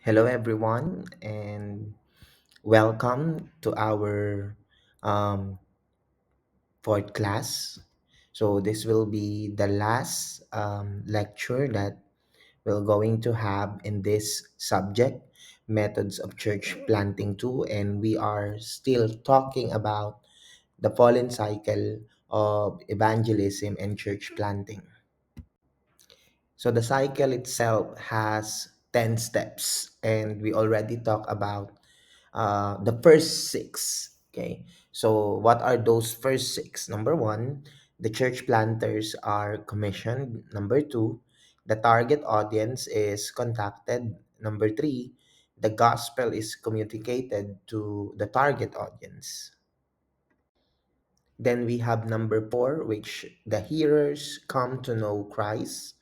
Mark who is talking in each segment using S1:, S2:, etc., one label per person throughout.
S1: Hello, everyone, and welcome to our um, fourth class. So, this will be the last lecture that we're going to have in this subject, Methods of Church Planting 2, and we are still talking about the fallen cycle of evangelism and church planting. So, the cycle itself has 10 steps, and we already talked about the first six. Okay, so what are those first six? Number one, the church planters are commissioned. Number two, the target audience is contacted. Number three, the gospel is communicated to the target audience. Then we have number four, which the hearers come to know Christ.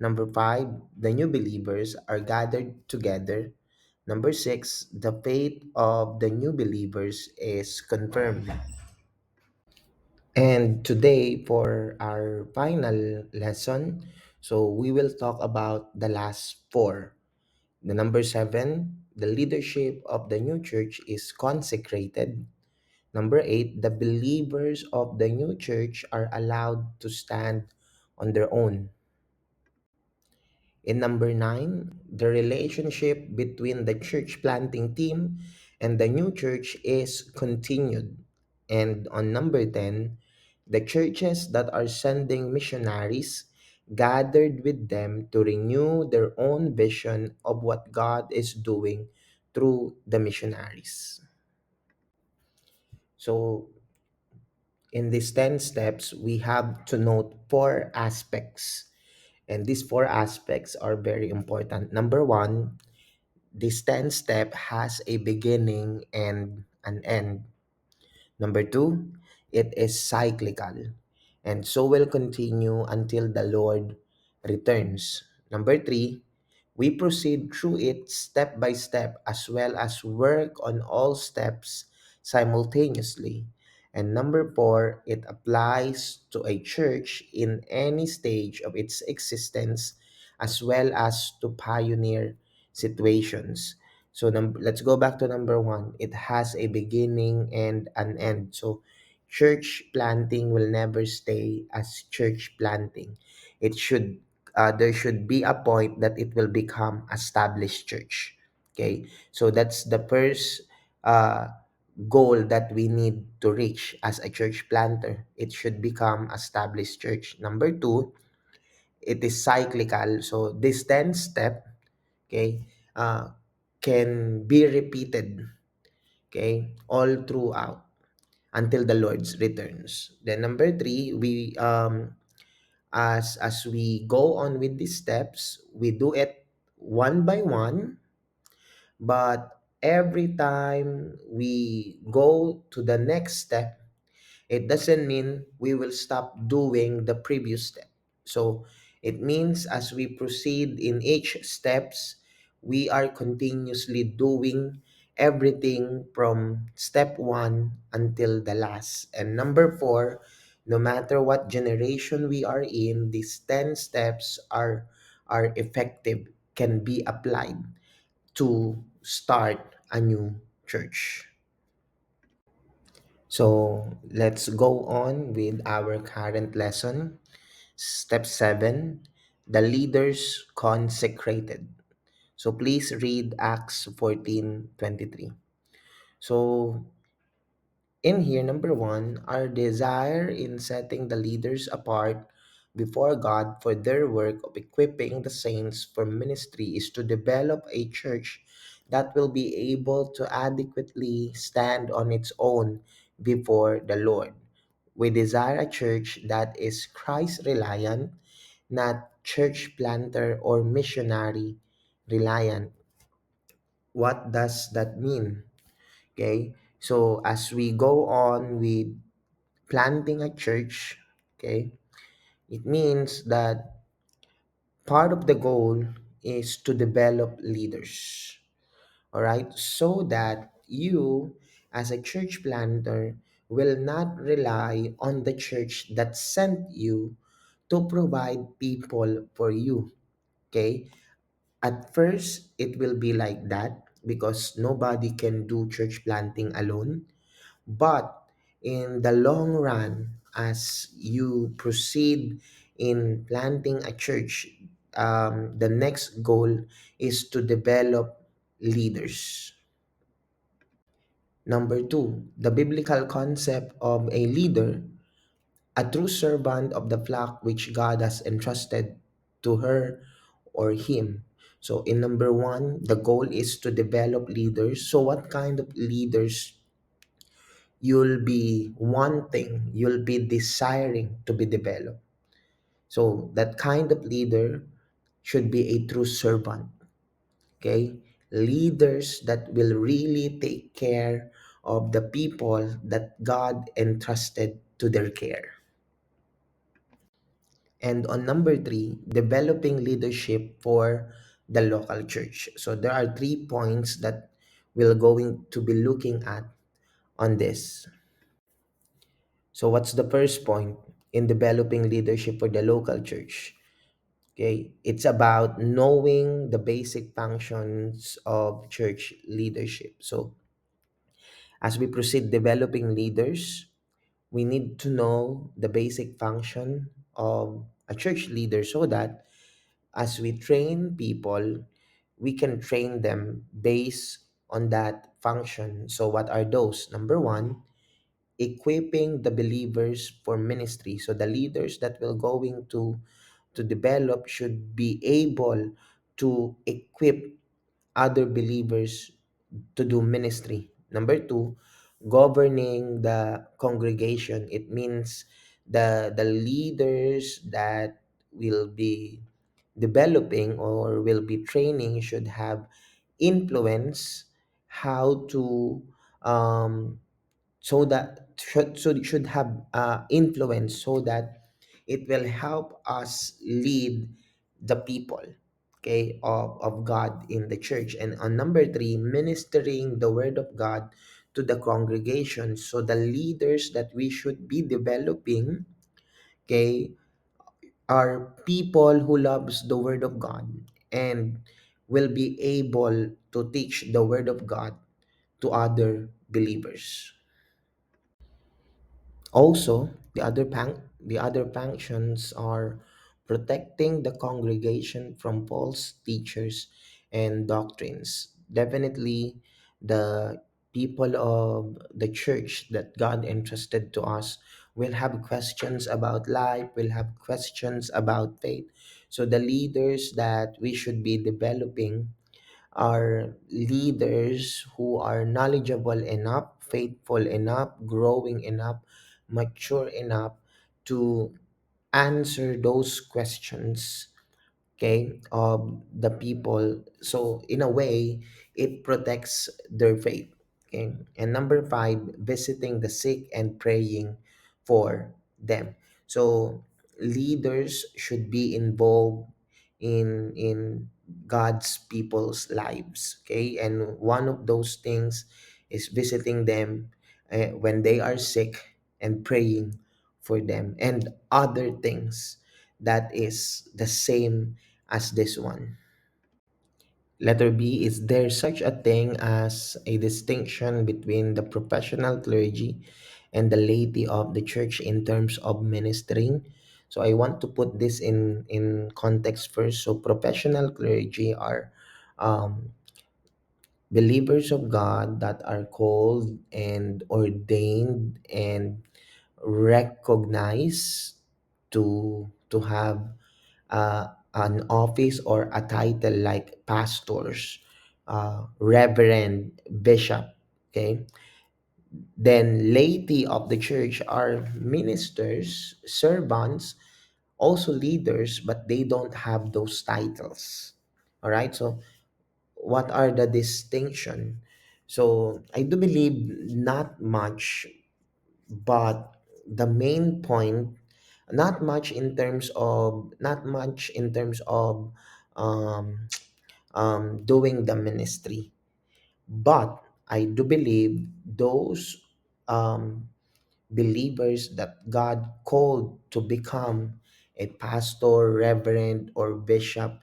S1: Number five, the new believers are gathered together. Number six, the faith of the new believers is confirmed. And today, for our final lesson, so we will talk about the last four. The number seven, the leadership of the new church is consecrated. Number eight, the believers of the new church are allowed to stand on their own. In number nine, the relationship between the church planting team and the new church is continued. And on number 10, the churches that are sending missionaries gathered with them to renew their own vision of what God is doing through the missionaries. So, in these 10 steps, we have to note four aspects. And these four aspects are very important. Number one, this 10 step has a beginning and an end. Number two, it is cyclical and so will continue until the Lord returns. Number three, we proceed through it step by step as well as work on all steps simultaneously. And number four, it applies to a church in any stage of its existence as well as to pioneer situations. So let's go back to number one. It has a beginning and an end. So church planting will never stay as church planting. It should there should be a point that it will become established church. Okay, so that's the first uh, goal that we need to reach as a church planter. It should become established church. Number two, it is cyclical. So this 10 step, okay, uh, can be repeated, okay, all throughout until the Lord's returns. Then number three, we as we go on with these steps, we do it one by one, but every time we go to the next step, it doesn't mean we will stop doing the previous step. So it means as we proceed in each steps, we are continuously doing everything from step one until the last. And number four, no matter what generation we are in, these 10 steps are effective, can be applied to start a new church. So let's go on with our current lesson. Step 7, the leaders consecrated. So please read Acts 14:23. So in here, number one, our desire in setting the leaders apart before God for their work of equipping the saints for ministry is to develop a church that will be able to adequately stand on its own before the Lord. We desire a church that is Christ reliant, not church planter or missionary reliant. What does that mean? Okay, so as we go on with planting a church, okay, it means that part of the goal is to develop leaders, all right, so that you as a church planter will not rely on the church that sent you to provide people for you. Okay, At first, it will be like that because nobody can do church planting alone. But in the long run, as you proceed in planting a church, the next goal is to develop leaders. Number two, the biblical concept of a leader, a true servant of the flock which God has entrusted to her or him. So, in number one, the goal is to develop leaders. So, what kind of leaders you'll be desiring to be developed? So, that kind of leader should be a true servant. Okay, leaders that will really take care of the people that God entrusted to their care. And on number three, developing leadership for the local church. So there are 3 points that we're going to be looking at on this. So what's the first point in developing leadership for the local church? Okay, it's about knowing the basic functions of church leadership. So as we proceed developing leaders, we need to know the basic function of a church leader so that as we train people, we can train them based on that function. So, what are those? Number one, equipping the believers for ministry. So, the leaders that we're going to develop should be able to equip other believers to do ministry. Number two, governing the congregation. It means the leaders that will be developing or will be training should have influence how to um, should have influence so that it will help us lead the people, okay, of God in the church. And on number three, ministering the word of God to the congregation. So the leaders that we should be developing, okay, are people who loves the word of God and will be able to teach the word of God to other believers. Also, the other functions are protecting the congregation from false teachers and doctrines. Definitely, the people of the church that God entrusted to us will have questions about life, will have questions about faith. So, the leaders that we should be developing are leaders who are knowledgeable enough, faithful enough, growing enough, mature enough to answer those questions, okay, of the people. So in a way, it protects their faith. Okay. And number five, visiting the sick and praying for them. So leaders should be involved in God's people's lives. Okay. And one of those things is visiting them when they are sick and praying for them, and other things that is the same as this one. Letter B, is there such a thing as a distinction between the professional clergy and the laity of the church in terms of ministering? So I want to put this in context first. So professional clergy are um, believers of God that are called and ordained and recognized to have an office or a title like pastors, reverend, bishop. Okay, then laity of the church are ministers, servants, also leaders, but they don't have those titles. All right, so what are the distinction? So I do believe not much, but the main point, not much in terms of um, doing the ministry, but I do believe those um, believers that God called to become a pastor, reverend, or bishop,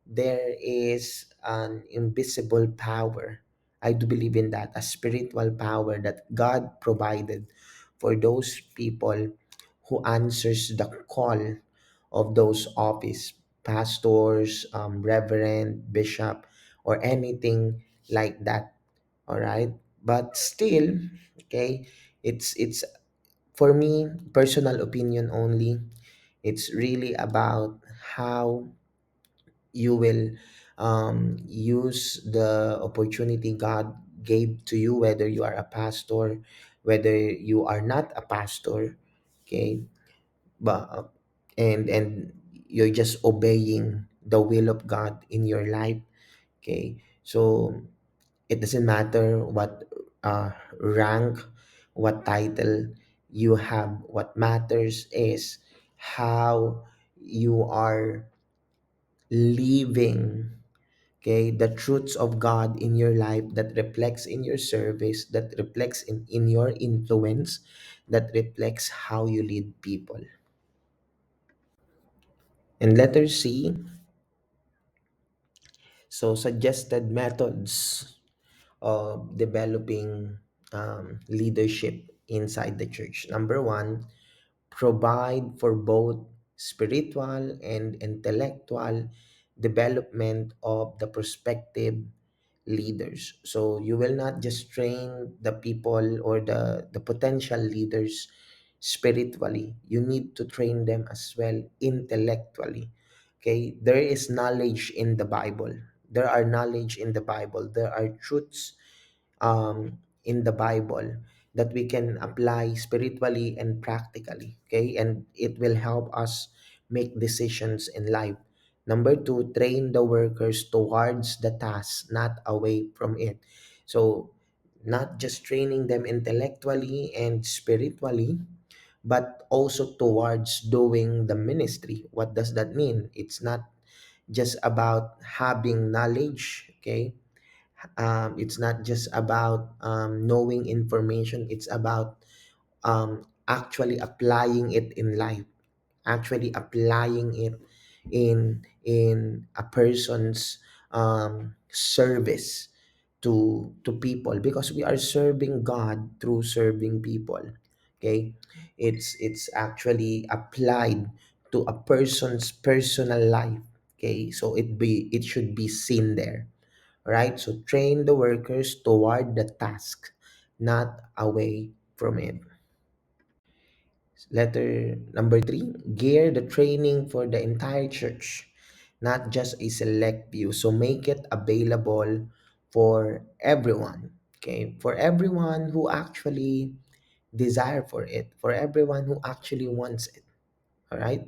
S1: there is an invisible power. I do believe in that, a spiritual power that God provided for those people who answers the call of those office, pastors, reverend, bishop, or anything like that. All right, but still, okay, it's for me, personal opinion only. It's really about how you will use the opportunity God gave to you, whether you are a pastor, whether you are not a pastor, okay, but and you're just obeying the will of God in your life, okay. So it doesn't matter what rank, what title you have. What matters is how you are living, okay, the truths of God in your life, that reflects in your service, that reflects in your influence, that reflects how you lead people. And letter C, so suggested methods of developing leadership inside the church. Number one, provide for both spiritual and intellectual development of the prospective leaders. So you will not just train the people or the potential leaders spiritually. You need to train them as well intellectually. Okay, there is knowledge in the Bible. There are knowledge in the Bible. There are truths in the Bible that we can apply spiritually and practically. Okay, and it will help us make decisions in life. Number two, train the workers towards the task, not away from it. So, not just training them intellectually and spiritually, but also towards doing the ministry. What does that mean? It's not just about having knowledge, okay? It's not just about knowing information, it's about actually applying it in life, actually applying it in a person's service to people, because we are serving God through serving people. Okay, it's actually applied to a person's personal life. Okay, so it should be seen there, right? So train the workers toward the task, not away from it. Letter number three, gear the training for the entire church, not just a select few. So make it available for everyone, okay? For everyone who actually desire for it, for everyone who actually wants it, all right?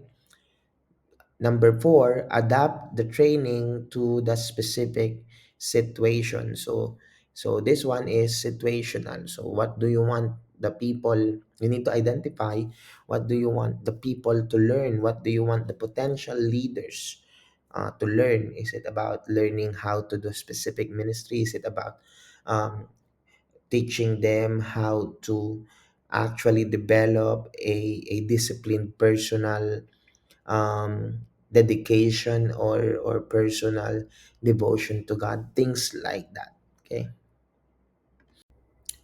S1: Number four, adapt the training to the specific situation. So this one is situational. So what do you want the people, you need to identify what do you want the people to learn? What do you want the potential leaders to learn? Is it about learning how to do specific ministry? Is it about um, teaching them how to actually develop a disciplined personal dedication or personal devotion to God, things like that. Okay.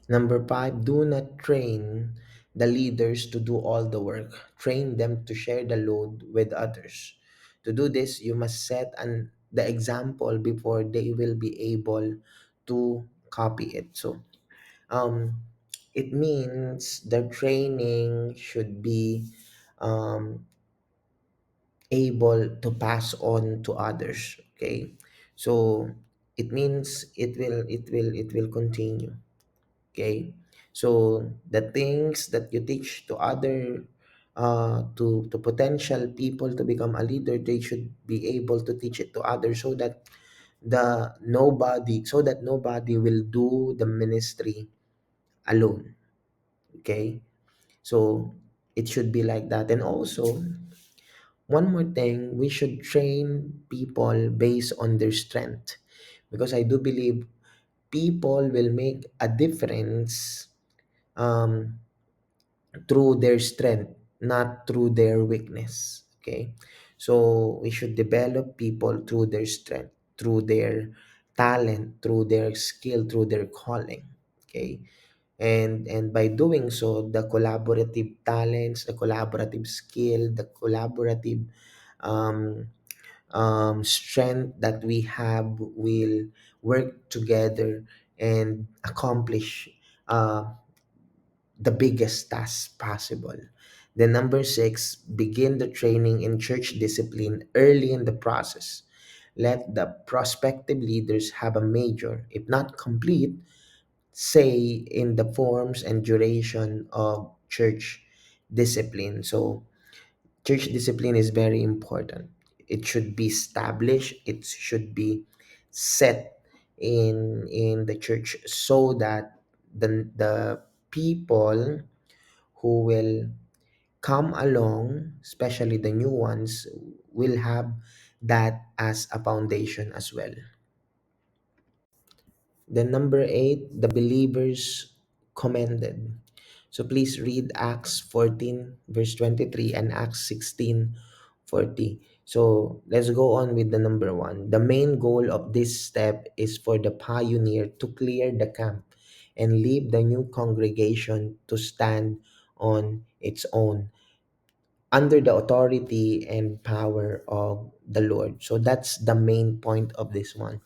S1: Number five, do not train the leaders to do all the work. Train them to share the load with others. To do this, you must set the example before they will be able to copy it. So, um, it means the training should be um, able to pass on to others, okay. So it means it will continue, okay. So the things that you teach to other to potential people to become a leader, they should be able to teach it to others, so that nobody will do the ministry alone, okay. So it should be like that. And also, one more thing, we should train people based on their strength, because I do believe people will make a difference um, through their strength, not through their weakness. Okay, So we should develop people through their strength, through their talent, through their skill, through their calling. Okay. And by doing so, the collaborative talents, the collaborative skill, the collaborative um, strength that we have will work together and accomplish uh, the biggest task possible. Then number six, begin the training in church discipline early in the process. Let the prospective leaders have a major, if not complete, say in the forms and duration of church discipline. So church discipline is very important. It should be established, it should be set in the church so that the people who will come along, especially the new ones, will have that as a foundation as well. Then number eight, the believers commended. So please read Acts 14 verse 23 and Acts 16:40. So let's go on with the number one. The main goal of this step is for the pioneer to clear the camp and leave the new congregation to stand on its own under the authority and power of the Lord. So that's the main point of this one.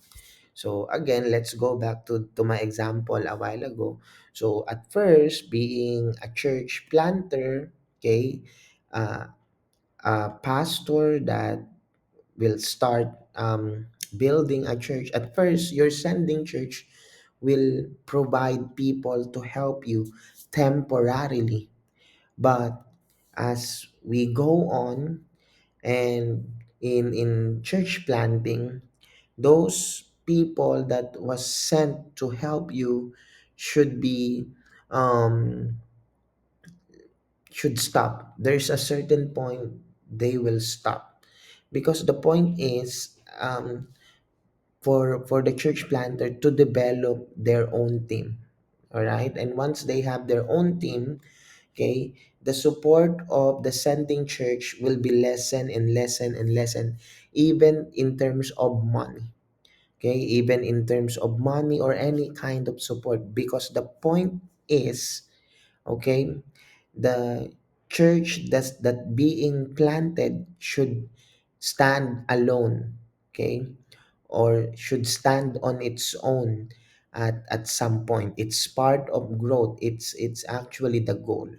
S1: So again, let's go back to my example a while ago. So at first, being a church planter, okay, uh, a pastor that will start building a church. At first, your sending church will provide people to help you temporarily. But as we go on and in church planting, those people that was sent to help you should be um should stop. There's a certain point they will stop, because the point is for the church planter to develop their own team. All right, and once they have their own team, okay, the support of the sending church will be lessen and lessen and lessen, even in terms of money. Okay, even in terms of money or any kind of support, because the point is, okay, the church that being planted should stand alone, okay, or should stand on its own at some point. It's part of growth, it's actually the goal.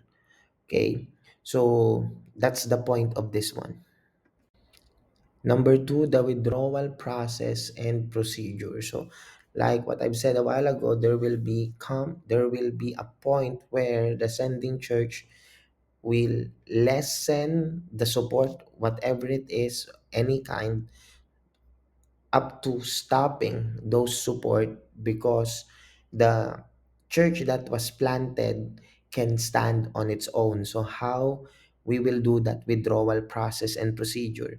S1: Okay, so that's the point of this one. Number two, the withdrawal process and procedure. So, like what I've said a while ago, there will be a point where the sending church will lessen the support, whatever it is, any kind, up to stopping those support, because the church that was planted can stand on its own. So, how we will do that withdrawal process and procedure?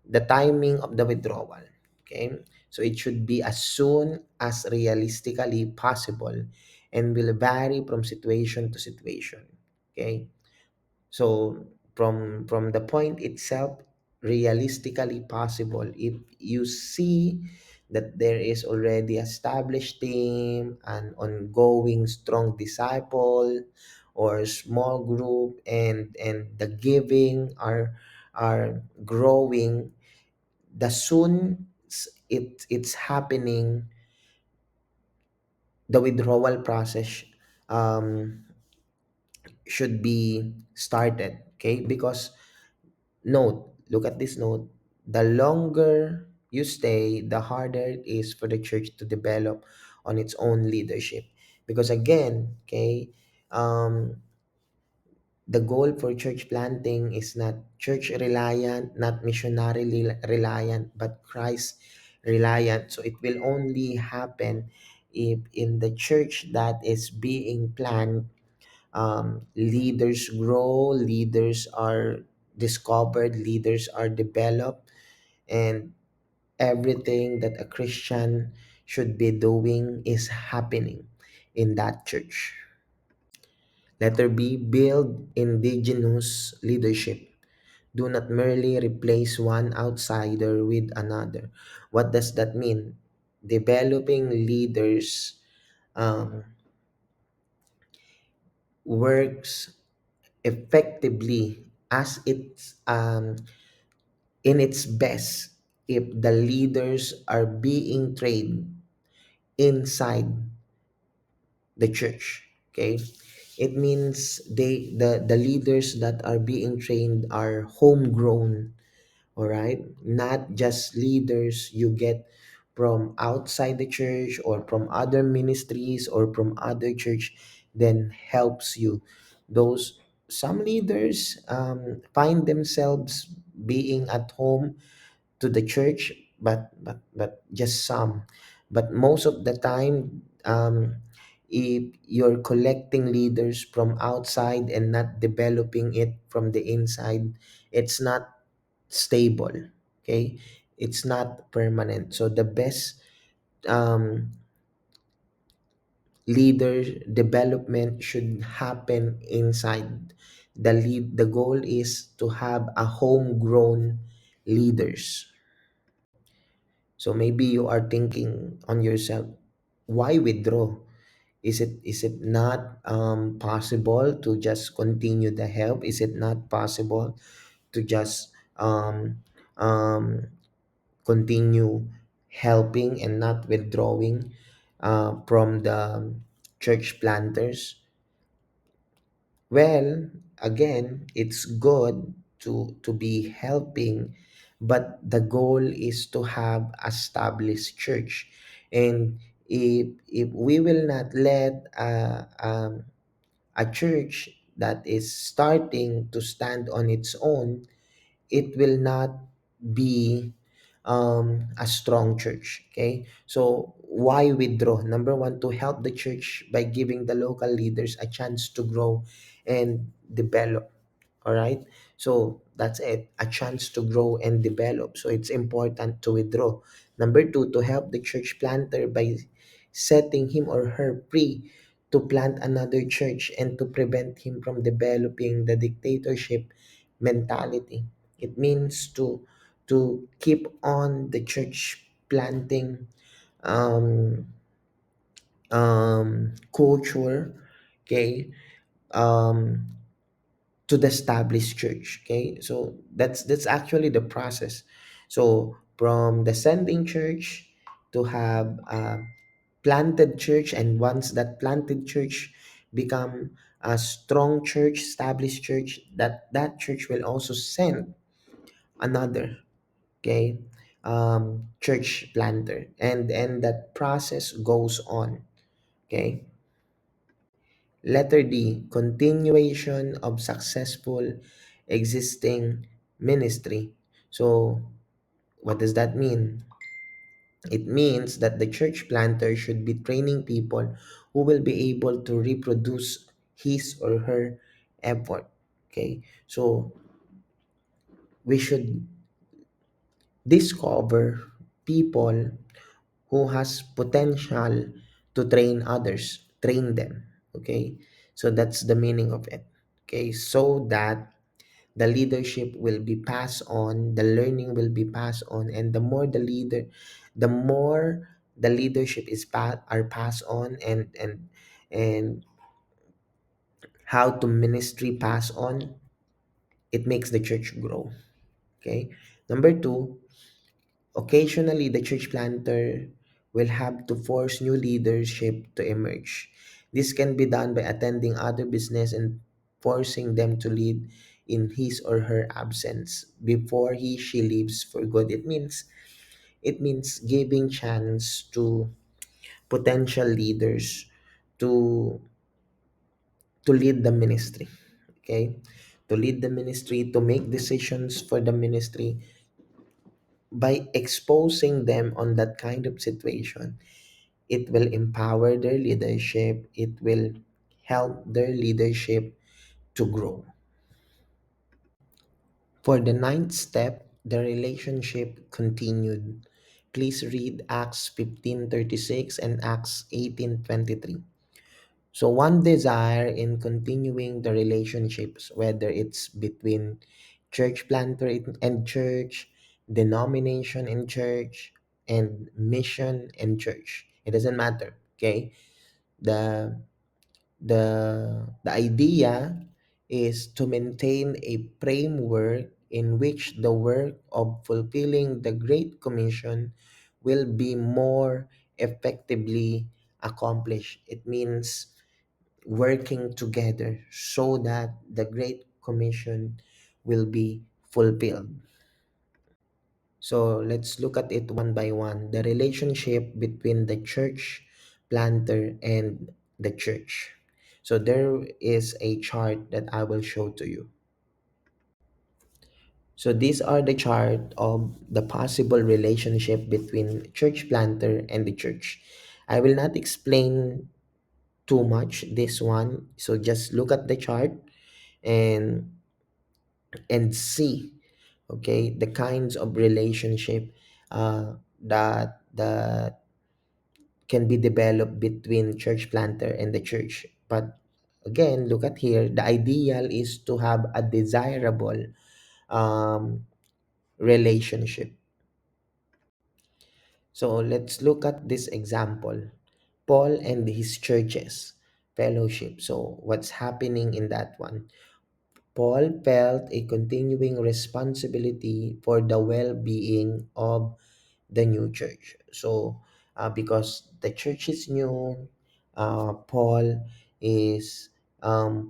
S1: The timing of the withdrawal, okay, so it should be as soon as realistically possible and will vary from situation to situation. Okay, so from the point itself, realistically possible, if you see that there is already established team, an ongoing strong disciple or small group, and the giving are growing, the soon it's happening, the withdrawal process um, should be started. Okay, because note, look at this note, the longer you stay, the harder it is for the church to develop on its own leadership. Because again, okay, um, the goal for church planting is not church reliant, not missionary reliant, but Christ reliant. So it will only happen if in the church that is being planned, leaders grow, leaders are discovered, leaders are developed, and everything that a Christian should be doing is happening in that church. Letter B, build indigenous leadership. Do not merely replace one outsider with another. What does that mean? Developing leaders um, works effectively as it's in its best if the leaders are being trained inside the church. Okay, it means the leaders that are being trained are homegrown. All right, not just leaders you get from outside the church or from other ministries or from other church then helps you. Those some leaders find themselves being at home to the church, but just some. But most of the time, if you're collecting leaders from outside and not developing it from the inside, it's not stable. Okay, it's not permanent. So the best um, leader development should happen inside the goal is to have a homegrown leaders. So maybe you are thinking on yourself, why withdraw? Is it not possible to just continue the help? Is it not possible to just continue helping and not withdrawing from the church planters? Well, again, it's good to be helping, but the goal is to have established church. And if we will not let a church that is starting to stand on its own, it will not be a strong church. Okay, so why withdraw? Number one, to help the church by giving the local leaders a chance to grow and develop. All right, so that's it, a chance to grow and develop. So it's important to withdraw. Number two, to help the church planter by setting him or her free to plant another church and to prevent him from developing the dictatorship mentality. It means to keep on the church planting um, culture. Okay, um, to the established church. Okay, so that's actually the process. So from the sending church to have a planted church, and once that planted church become a strong church, established church, that church will also send another, okay, church planter, and that process goes on. Okay. Letter D, continuation of successful existing ministry. So, what does that mean? It means that the church planter should be training people who will be able to reproduce his or her effort. Okay, so we should discover people who has potential to train others, train them. Okay, so that's the meaning of it. Okay, so that the leadership will be passed on, the learning will be passed on, and the more the leadership are passed on, and how to ministry pass on, it makes the church grow. Okay, number two, occasionally the church planter will have to force new leadership to emerge. This can be done by attending other business and forcing them to lead in his or her absence before she leaves for good. It means giving chance to potential leaders to to lead the ministry. Okay, to lead the ministry, to make decisions for the ministry. By exposing them on that kind of situation, it will empower their leadership, it will help their leadership to grow. For the ninth step, the relationship continued. Please read Acts 15:36 and Acts 18:23. So one desire in continuing the relationships, whether it's between church planter and church, denomination and church, and mission and church. It doesn't matter. Okay, the the idea is to maintain a framework in which the work of fulfilling the Great Commission will be more effectively accomplished. It means working together so that the Great Commission will be fulfilled. So let's look at it one by one. The relationship between the church planter and the church. So there is a chart that I will show to you. So these are the chart of the possible relationship between church planter and the church. I will not explain too much this one. So just look at the chart and see, okay, the kinds of relationship that can be developed between church planter and the church. But again, look at here, the ideal is to have a desirable um, relationship. So let's look at this example. Paul and his churches fellowship. So what's happening in that one? Paul felt a continuing responsibility for the well-being of the new church. So, because the church is new, Paul is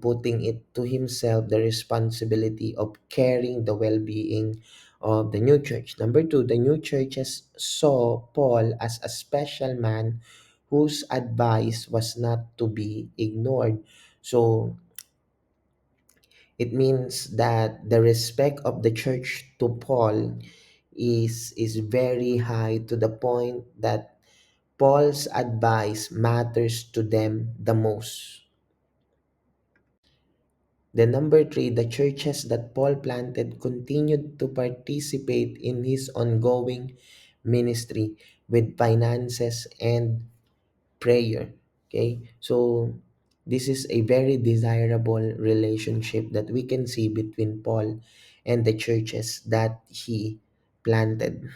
S1: putting it to himself the responsibility of caring the well-being of the new church. Number two, the new churches saw Paul as a special man whose advice was not to be ignored. So it means that the respect of the church to Paul is very high, to the point that Paul's advice matters to them the most. The number three, the churches that Paul planted continued to participate in his ongoing ministry with finances and prayer. Okay, so this is a very desirable relationship that we can see between Paul and the churches that he planted.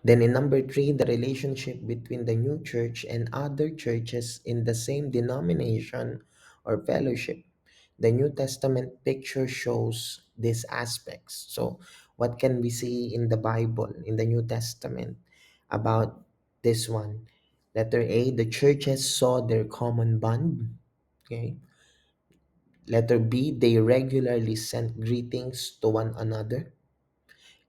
S1: Then in number three, the relationship between the new church and other churches in the same denomination or fellowship. The New Testament picture shows these aspects. So what can we see in the Bible, in the New Testament, about this one? Letter A, the churches saw their common bond. Okay. Letter B, they regularly sent greetings to one another.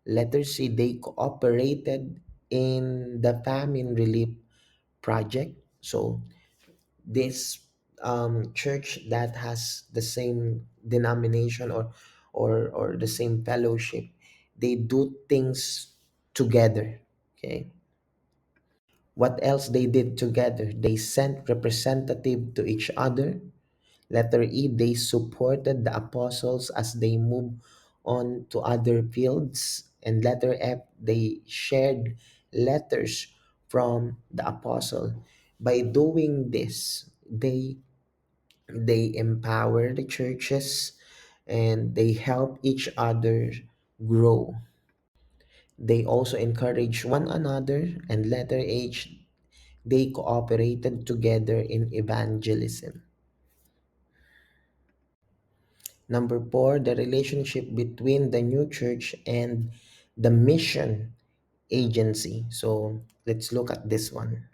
S1: Letter C, they cooperated in the famine relief project. So this church that has the same denomination or the same fellowship, they do things together. Okay. What else they did together? They sent representative to each other. Letter E, they supported the apostles as they moved on to other fields. And letter F, they shared letters from the apostle. By doing this, they empower the churches and they help each other grow. They also encourage one another. And letter H, they cooperated together in evangelism. Number four, the relationship between the new church and the mission agency. So let's look at this one.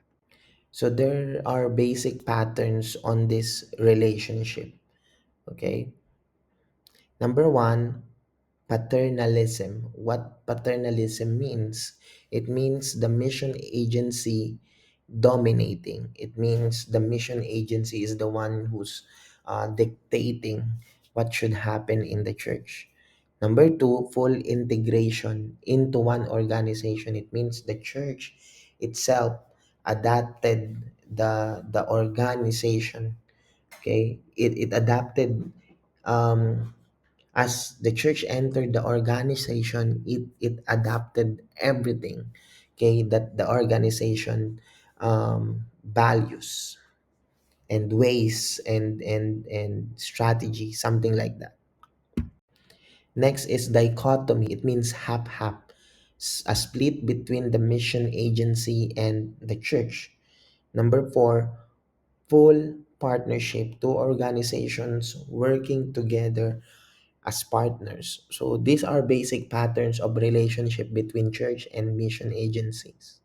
S1: So there are basic patterns on this relationship. Okay. Number one, paternalism. What paternalism means? It means the mission agency dominating. It means the mission agency is the one who's dictating what should happen in the church. Number two, full integration into one organization. It means the church itself adapted the organization. Okay, it adapted um, as the church entered the organization, it adapted everything, okay, that the organization values and ways and strategy, something like that. Next is dichotomy. It means half-half, a split between the mission agency and the church. Number four, full partnership, two organizations working together as partners. So these are basic patterns of relationship between church and mission agencies.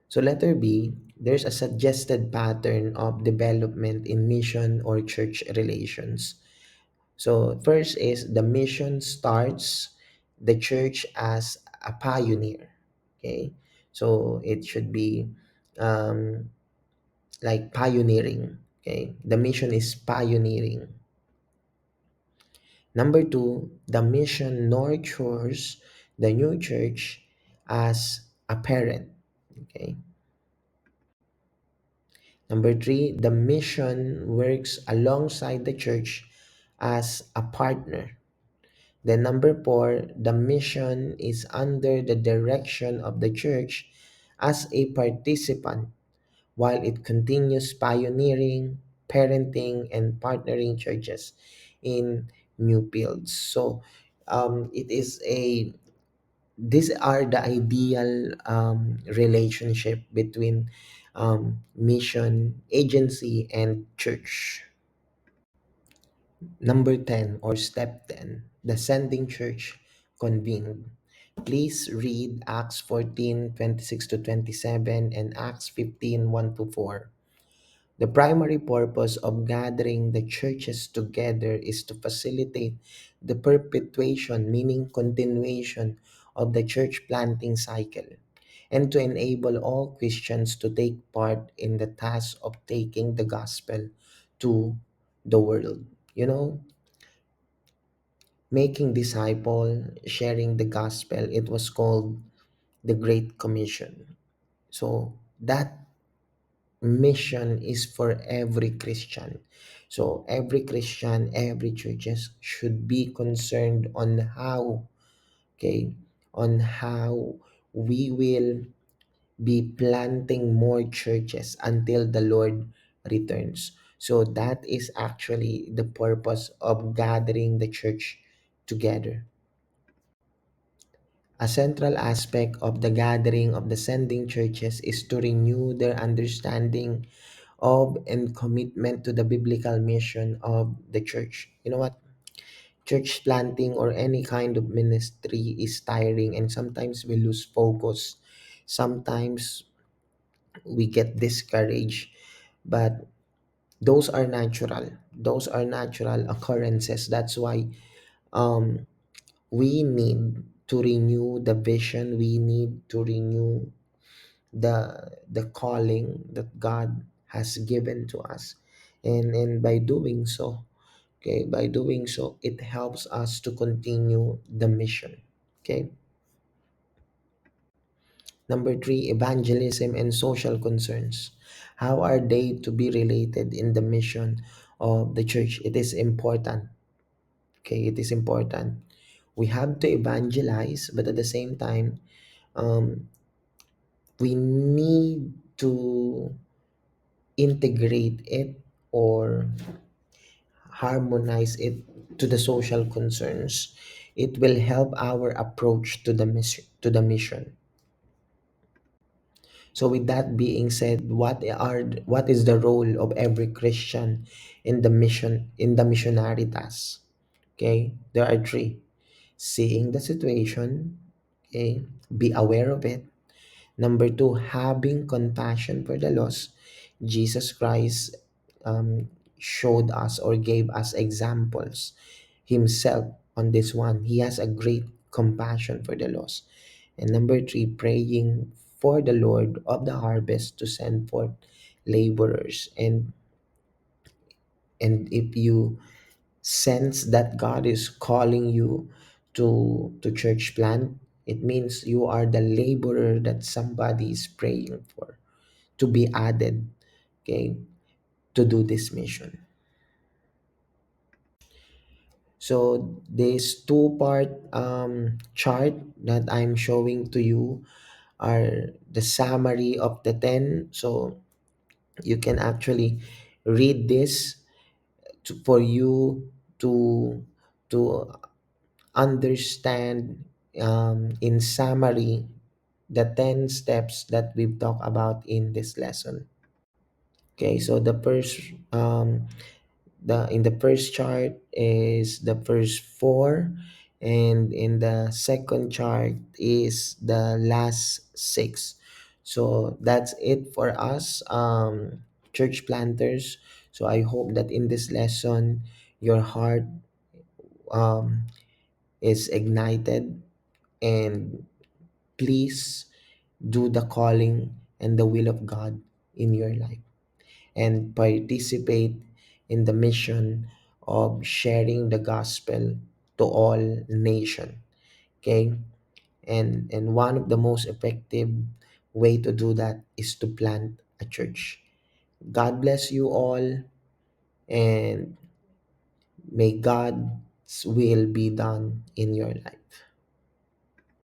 S1: So letter B, there's a suggested pattern of development in mission or church relations. So first is the mission starts the church as a pioneer. Okay, so it should be um, like pioneering. Okay, the mission is pioneering. Number two, the mission nurtures the new church as a parent. Okay. Number three, the mission works alongside the church as a partner. Then number four, the mission is under the direction of the church as a participant while it continues pioneering, parenting, and partnering churches in new fields. So it is a these are the ideal relationship between mission agency and church. Number 10 or step 10, the sending church convened. Please read Acts 14:26 to 27 and Acts 15:1 to 4. The primary purpose of gathering the churches together is to facilitate the perpetuation, meaning continuation, of the church planting cycle, and to enable all Christians to take part in the task of taking the gospel to the world. You know, making disciple, sharing the gospel, it was called the Great Commission. So that mission is for every Christian. So every Christian, every churches should be concerned on how, okay, on how we will be planting more churches until the Lord returns. So that is actually the purpose of gathering the church together. A central aspect of the gathering of the sending churches is to renew their understanding of and commitment to the biblical mission of the church. You know what? Church planting or any kind of ministry is tiring, and sometimes we lose focus. Sometimes we get discouraged, but those are natural. Those are natural occurrences. That's why um, we need to renew the vision. We need to renew the calling that God has given to us, and by doing so, okay, by doing so, it helps us to continue the mission. Okay. Number three, evangelism and social concerns. How are they to be related in the mission of the church? It is important. Okay, it is important. We have to evangelize, but at the same time, um, we need to integrate it or harmonize it to the social concerns. It will help our approach to the mission. So with that being said, what is the role of every Christian in the missionary task? Okay, there are three: seeing the situation, okay, be aware of it. Number two, having compassion for the lost. Jesus Christ showed us or gave us examples himself on this one. He has a great compassion for the lost. And number three, praying for the Lord of the harvest to send forth laborers. And if you sense that God is calling you to church plant, it means you are the laborer that somebody is praying for to be added, okay, to do this mission. So this two-part chart that I'm showing to you are the summary of the 10. So you can actually read this for you to to understand, in summary, the 10 steps that we've talked about in this lesson. Okay, so the in the first chart is the first four, and in the second chart is the last six. So that's it for us, church planters. So I hope that in this lesson your heart um, is ignited, and please do the calling and the will of God in your life, and participate in the mission of sharing the gospel to all nation. Okay, and one of the most effective way to do that is to plant a church. God bless you all, and may God's will be done in your life.